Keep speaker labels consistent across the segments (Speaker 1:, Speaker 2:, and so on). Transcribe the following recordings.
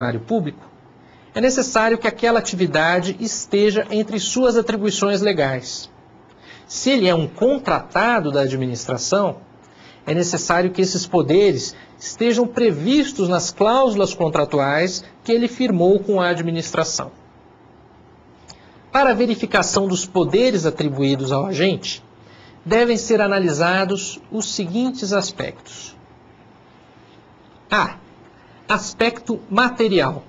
Speaker 1: funcionário público, é necessário que aquela atividade esteja entre suas atribuições legais. Se ele é um contratado da administração, é necessário que esses poderes estejam previstos nas cláusulas contratuais que ele firmou com a administração. Para a verificação dos poderes atribuídos ao agente, devem ser analisados os seguintes aspectos. A. Aspecto material.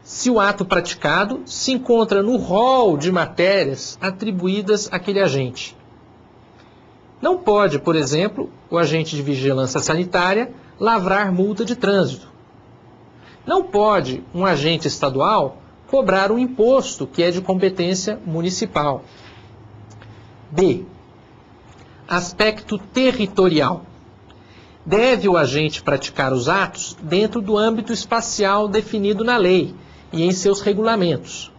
Speaker 1: Se o ato praticado se encontra no rol de matérias atribuídas àquele agente. Não pode, por exemplo, o agente de vigilância sanitária lavrar multa de trânsito. Não pode um agente estadual cobrar um imposto que é de competência municipal. B. Aspecto territorial. Deve o agente praticar os atos dentro do âmbito espacial definido na lei e em seus regulamentos.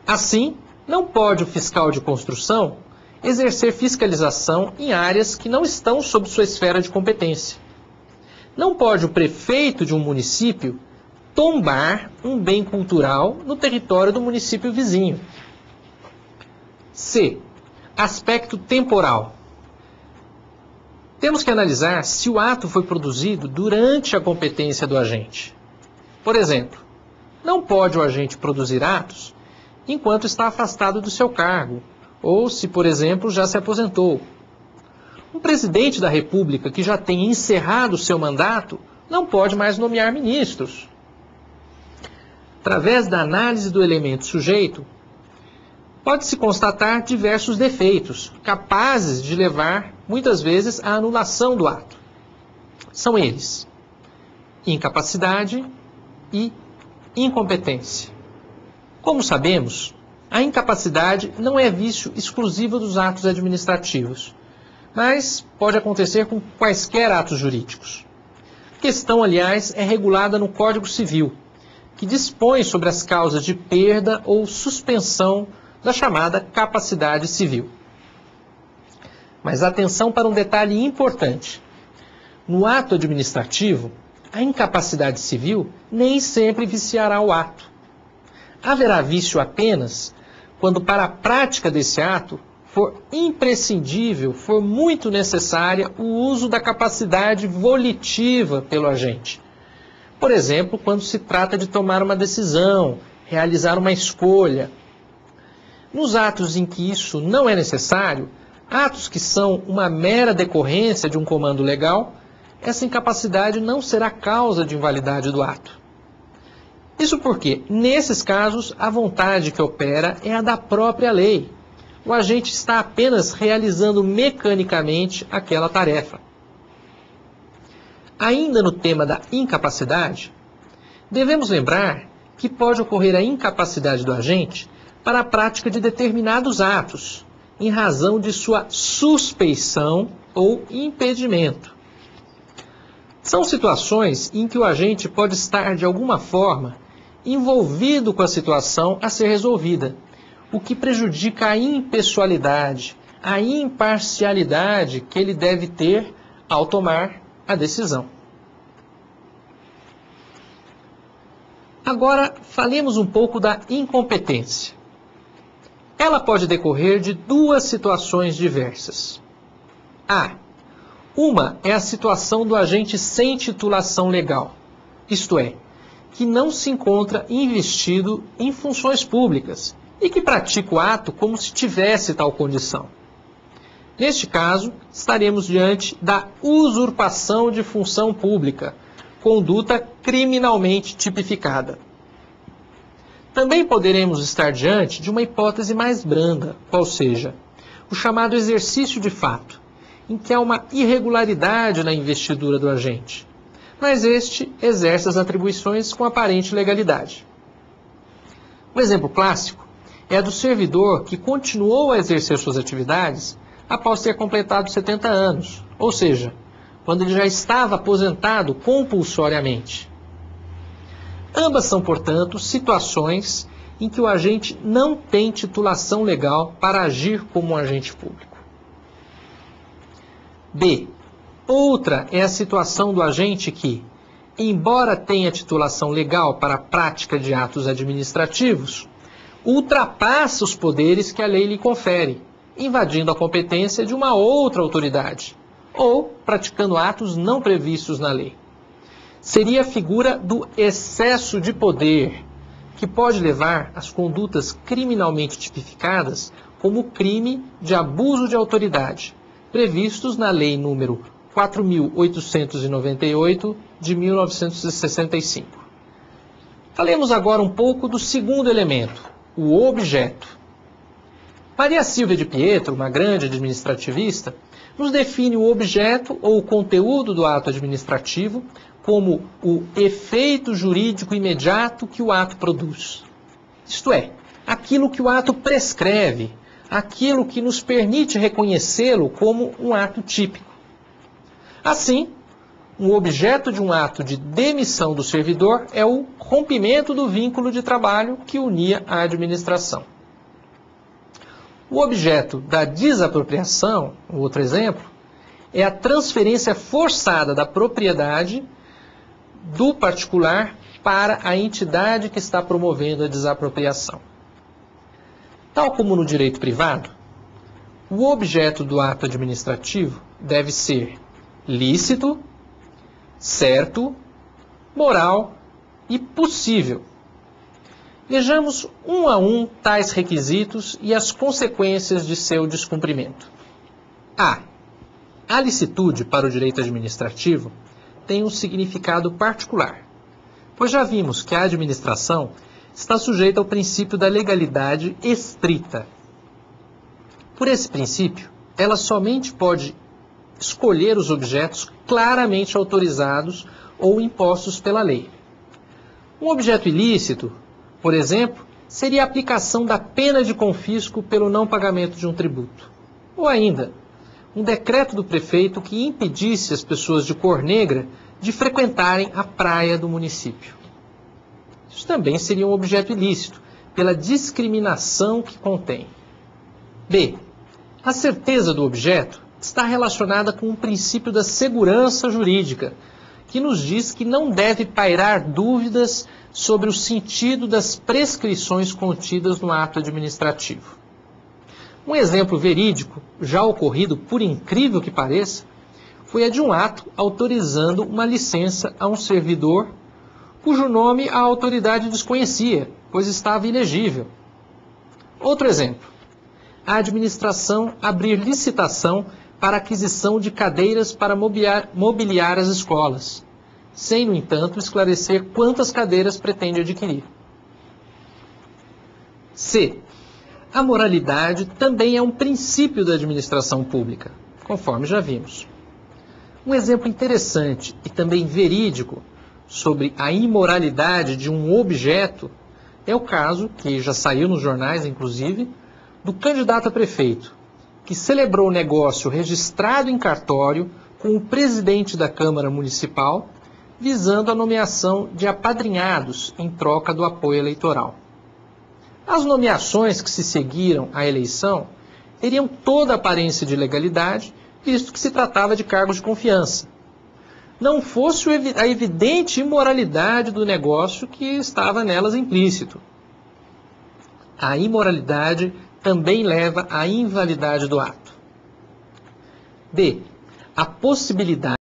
Speaker 1: Assim, não pode o fiscal de construção exercer fiscalização em áreas que não estão sob sua esfera de competência. Não pode o prefeito de um município tombar um bem cultural no território do município vizinho. C. Aspecto temporal. Temos que analisar se o ato foi produzido durante a competência do agente. Por exemplo, não pode o agente produzir atos enquanto está afastado do seu cargo, ou se, por exemplo, já se aposentou. Um presidente da República que já tenha encerrado seu mandato não pode mais nomear ministros. Através da análise do elemento sujeito, pode-se constatar diversos defeitos, capazes de levar, muitas vezes, à anulação do ato. São eles: incapacidade e incompetência. Como sabemos, a incapacidade não é vício exclusivo dos atos administrativos, mas pode acontecer com quaisquer atos jurídicos. A questão, aliás, é regulada no Código Civil, que dispõe sobre as causas de perda ou suspensão da chamada capacidade civil. Mas atenção para um detalhe importante. No ato administrativo, a incapacidade civil nem sempre viciará o ato. Haverá vício apenas quando para a prática desse ato for imprescindível, for muito necessária o uso da capacidade volitiva pelo agente. Por exemplo, quando se trata de tomar uma decisão, realizar uma escolha. Nos atos em que isso não é necessário, atos que são uma mera decorrência de um comando legal, essa incapacidade não será causa de invalidade do ato. Isso porque, nesses casos, a vontade que opera é a da própria lei. O agente está apenas realizando mecanicamente aquela tarefa. Ainda no tema da incapacidade, devemos lembrar que pode ocorrer a incapacidade do agente para a prática de determinados atos, em razão de sua suspeição ou impedimento. São situações em que o agente pode estar, de alguma forma, envolvido com a situação a ser resolvida, o que prejudica a impessoalidade, a imparcialidade que ele deve ter ao tomar a decisão. Agora, falemos um pouco da incompetência. Ela pode decorrer de duas situações diversas. Uma é a situação do agente sem titulação legal, isto é, que não se encontra investido em funções públicas e que pratica o ato como se tivesse tal condição. Neste caso, estaremos diante da usurpação de função pública, conduta criminalmente tipificada. Também poderemos estar diante de uma hipótese mais branda, qual seja, o chamado exercício de fato, em que há uma irregularidade na investidura do agente, mas este exerce as atribuições com aparente legalidade. O exemplo clássico é a do servidor que continuou a exercer suas atividades após ter completado 70 anos, ou seja, quando ele já estava aposentado compulsoriamente. Ambas são, portanto, situações em que o agente não tem titulação legal para agir como um agente público. B. Outra é a situação do agente que, embora tenha titulação legal para a prática de atos administrativos, ultrapassa os poderes que a lei lhe confere, invadindo a competência de uma outra autoridade, ou praticando atos não previstos na lei. Seria a figura do excesso de poder, que pode levar às condutas criminalmente tipificadas como crime de abuso de autoridade, previstos na Lei nº 4.898, de 1965. Falemos agora um pouco do segundo elemento, o objeto. Maria Silvia de Pietro, uma grande administrativista, nos define o objeto ou o conteúdo do ato administrativo como o efeito jurídico imediato que o ato produz. Isto é, aquilo que o ato prescreve, aquilo que nos permite reconhecê-lo como um ato típico. Assim, um objeto de um ato de demissão do servidor é o rompimento do vínculo de trabalho que unia a administração. O objeto da desapropriação, outro exemplo, é a transferência forçada da propriedade do particular para a entidade que está promovendo a desapropriação. Tal como no direito privado, o objeto do ato administrativo deve ser lícito, certo, moral e possível. Vejamos um a um tais requisitos e as consequências de seu descumprimento. A licitude para o direito administrativo tem um significado particular, pois já vimos que a administração está sujeita ao princípio da legalidade estrita. Por esse princípio, ela somente pode escolher os objetos claramente autorizados ou impostos pela lei. Um objeto ilícito, por exemplo, seria a aplicação da pena de confisco pelo não pagamento de um tributo. Ou ainda, um decreto do prefeito que impedisse as pessoas de cor negra de frequentarem a praia do município. Isso também seria um objeto ilícito, pela discriminação que contém. B. A certeza do objeto está relacionada com o princípio da segurança jurídica, que nos diz que não deve pairar dúvidas sobre o sentido das prescrições contidas no ato administrativo. Um exemplo verídico, já ocorrido, por incrível que pareça, foi a de um ato autorizando uma licença a um servidor cujo nome a autoridade desconhecia, pois estava ilegível. Outro exemplo, a administração abrir licitação para aquisição de cadeiras para mobiliar as escolas, sem, no entanto, esclarecer quantas cadeiras pretende adquirir. C. A moralidade também é um princípio da administração pública, conforme já vimos. Um exemplo interessante e também verídico sobre a imoralidade de um objeto é o caso, que já saiu nos jornais, inclusive, do candidato a prefeito, que celebrou o negócio registrado em cartório com o presidente da Câmara Municipal, visando a nomeação de apadrinhados em troca do apoio eleitoral. As nomeações que se seguiram à eleição teriam toda a aparência de legalidade, visto que se tratava de cargos de confiança. Não fosse a evidente imoralidade do negócio que estava nelas implícito. A imoralidade também leva à invalidade do ato. D. A possibilidade